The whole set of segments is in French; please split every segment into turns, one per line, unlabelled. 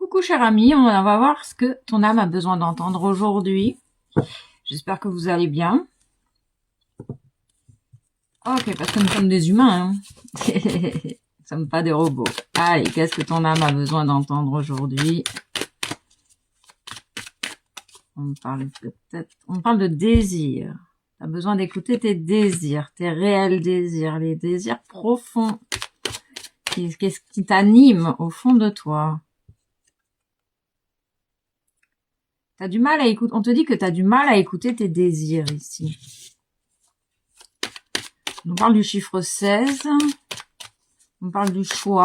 Coucou cher ami, on va voir ce que ton âme a besoin d'entendre aujourd'hui. J'espère que vous allez bien. Ok, parce que nous sommes des humains, hein. Nous sommes pas des robots. Allez, qu'est-ce que ton âme a besoin d'entendre aujourd'hui? On parle de désir. Tu as besoin d'écouter tes désirs, tes réels désirs, les désirs profonds. Qu'est-ce qui t'anime au fond de toi? T'as du mal à écouter. On te dit que tu as du mal à écouter tes désirs ici. On parle du chiffre 16. On parle du choix.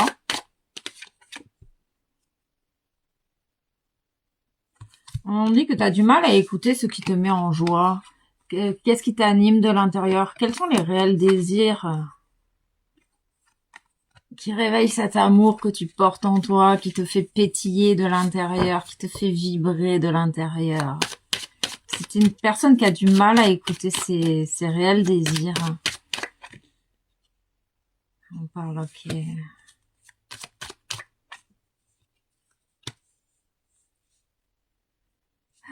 On dit que tu as du mal à écouter ce qui te met en joie. Qu'est-ce qui t'anime de l'intérieur? Quels sont les réels désirs qui réveillent cet amour que tu portes en toi, qui te fait pétiller de l'intérieur, qui te fait vibrer de l'intérieur? C'est une personne qui a du mal à écouter ses réels désirs. On parle, ok.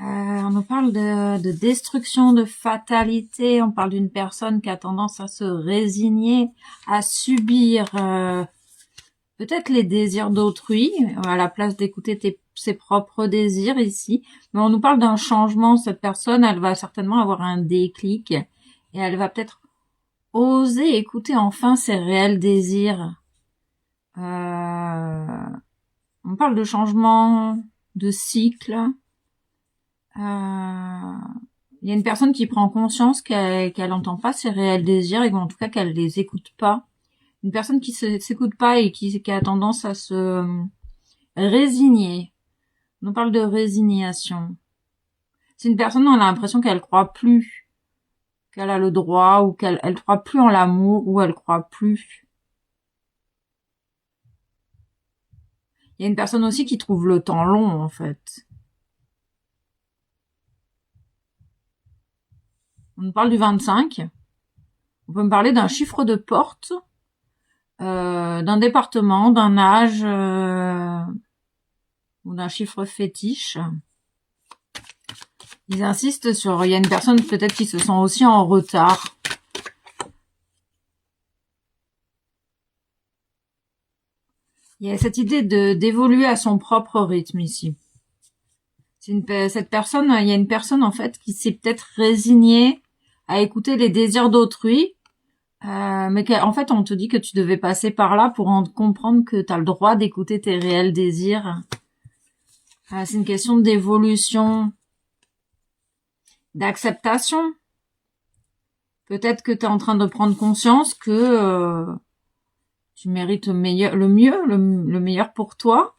On nous parle de destruction, de fatalité. On parle d'une personne qui a tendance à se résigner, à subir peut-être les désirs d'autrui, à la place d'écouter ses propres désirs ici. Mais on nous parle d'un changement. Cette personne, elle va certainement avoir un déclic et elle va peut-être oser écouter enfin ses réels désirs. On parle de changement, de cycle. Il y a une personne qui prend conscience qu'elle n'entend pas ses réels désirs et en tout cas qu'elle les écoute pas. Une personne qui s'écoute pas et qui a tendance à se résigner. On parle de résignation. C'est une personne dont on a l'impression qu'elle croit plus, qu'elle a le droit, ou qu'elle croit plus en l'amour, ou elle croit plus. Il y a une personne aussi qui trouve le temps long, en fait. On nous parle du 25. On peut me parler d'un chiffre de porte, d'un département, d'un âge, ou d'un chiffre fétiche. Ils insistent sur, il y a une personne peut-être qui se sent aussi en retard. Il y a cette idée d'évoluer à son propre rythme ici. Cette personne, il y a une personne en fait qui s'est peut-être résignée à écouter les désirs d'autrui, mais en fait on te dit que tu devais passer par là pour comprendre que tu as le droit d'écouter tes réels désirs. C'est une question d'évolution, d'acceptation. Peut-être que tu es en train de prendre conscience que tu mérites le meilleur pour toi.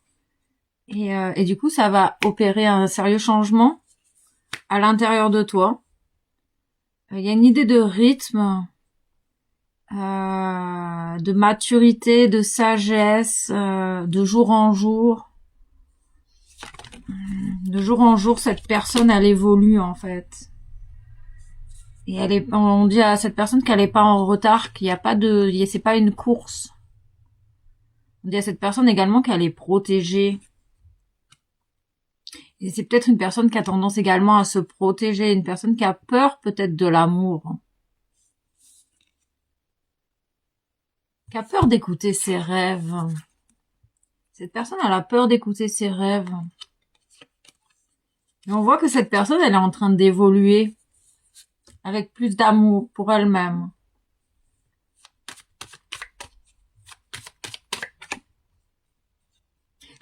Et du coup, ça va opérer un sérieux changement à l'intérieur de toi. Il y a une idée de rythme, de maturité, de sagesse, de jour en jour. De jour en jour, cette personne, elle évolue en fait. Et on dit à cette personne qu'elle est pas en retard, qu'il n'y a pas c'est pas une course. On dit à cette personne également qu'elle est protégée. Et c'est peut-être une personne qui a tendance également à se protéger, une personne qui a peur peut-être de l'amour, qui a peur d'écouter ses rêves. Cette personne, elle a peur d'écouter ses rêves. Et on voit que cette personne, elle est en train d'évoluer avec plus d'amour pour elle-même.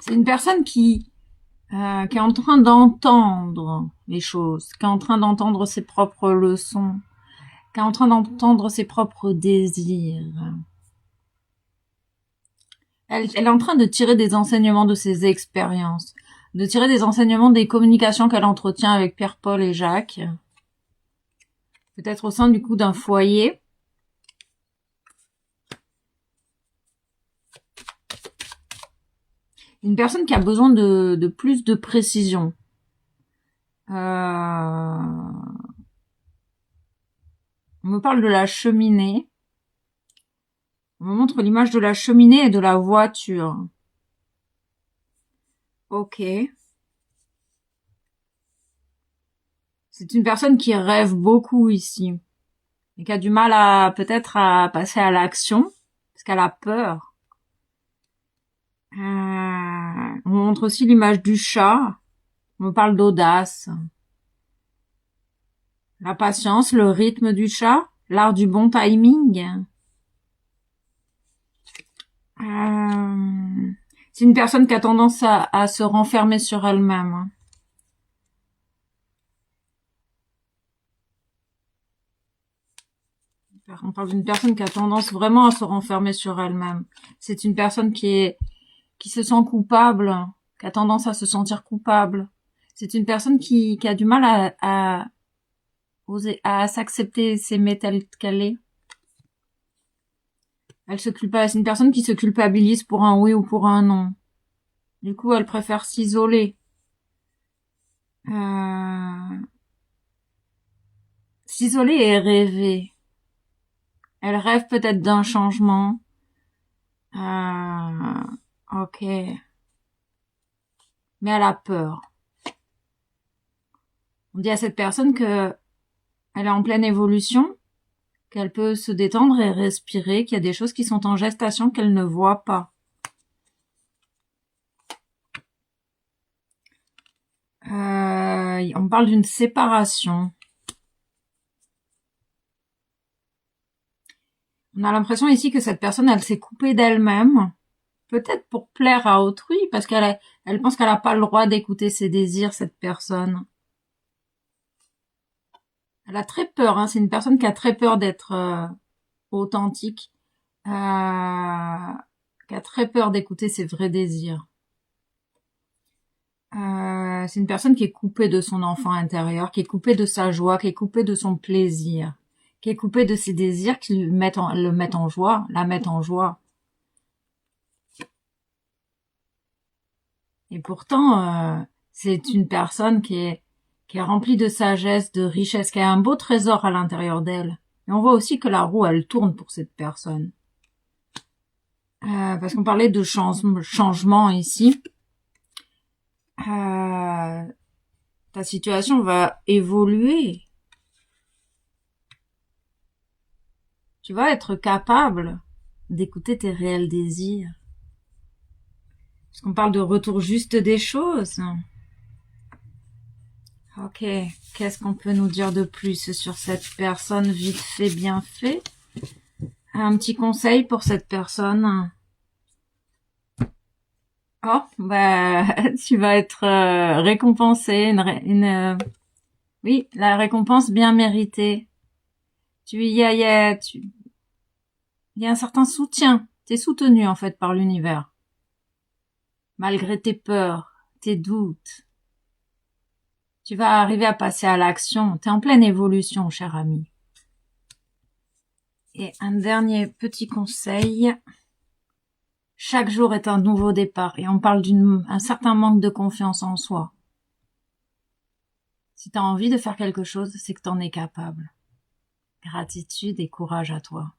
C'est une personne qui est en train d'entendre les choses, qui est en train d'entendre ses propres leçons, qui est en train d'entendre ses propres désirs. Elle est en train de tirer des enseignements de ses expériences, de tirer des enseignements des communications qu'elle entretient avec Pierre, Paul et Jacques. Peut-être au sein du coup d'un foyer. Une personne qui a besoin de plus de précision. On me parle de la cheminée. On me montre l'image de la cheminée et de la voiture. Ok. C'est une personne qui rêve beaucoup ici. Et qui a du mal à, peut-être à passer à l'action. Parce qu'elle a peur. On montre aussi l'image du chat. On me parle d'audace. La patience, le rythme du chat. L'art du bon timing. C'est une personne qui a tendance à se renfermer sur elle-même. On parle d'une personne qui a tendance vraiment à se renfermer sur elle-même. C'est une personne qui se sent coupable, qui a tendance à se sentir coupable. C'est une personne qui a du mal à oser, à s'accepter, s'aimer telle qu'elle est. Elle se culpabilise. C'est une personne qui se culpabilise pour un oui ou pour un non. Du coup, elle préfère s'isoler. S'isoler et rêver. Elle rêve peut-être d'un changement. Ok. Mais elle a peur. On dit à cette personne que elle est en pleine évolution, qu'elle peut se détendre et respirer, qu'il y a des choses qui sont en gestation qu'elle ne voit pas. On parle d'une séparation. On a l'impression ici que cette personne, elle s'est coupée d'elle-même, peut-être pour plaire à autrui, parce elle pense qu'elle n'a pas le droit d'écouter ses désirs, cette personne. Elle a très peur, hein. C'est une personne qui a très peur d'être authentique, qui a très peur d'écouter ses vrais désirs. C'est une personne qui est coupée de son enfant intérieur, qui est coupée de sa joie, qui est coupée de son plaisir, qui est coupée de ses désirs qui le mettent en joie, la mettent en joie. Et pourtant, c'est une personne qui est remplie de sagesse, de richesse, qui a un beau trésor à l'intérieur d'elle. Et on voit aussi que la roue, elle tourne pour cette personne. Parce qu'on parlait de changement ici. Ta situation va évoluer. Tu vas être capable d'écouter tes réels désirs. Parce qu'on parle de retour juste des choses. Ok, qu'est-ce qu'on peut nous dire de plus sur cette personne vite fait, bien fait? Un petit conseil pour cette personne. Oh, bah, tu vas être récompensé, oui, la récompense bien méritée. Il y a un certain soutien. T'es soutenu en fait par l'univers, malgré tes peurs, tes doutes. Tu vas arriver à passer à l'action. T'es en pleine évolution, cher ami. Et un dernier petit conseil. Chaque jour est un nouveau départ et on parle d'un certain manque de confiance en soi. Si t'as envie de faire quelque chose, c'est que t'en es capable. Gratitude et courage à toi.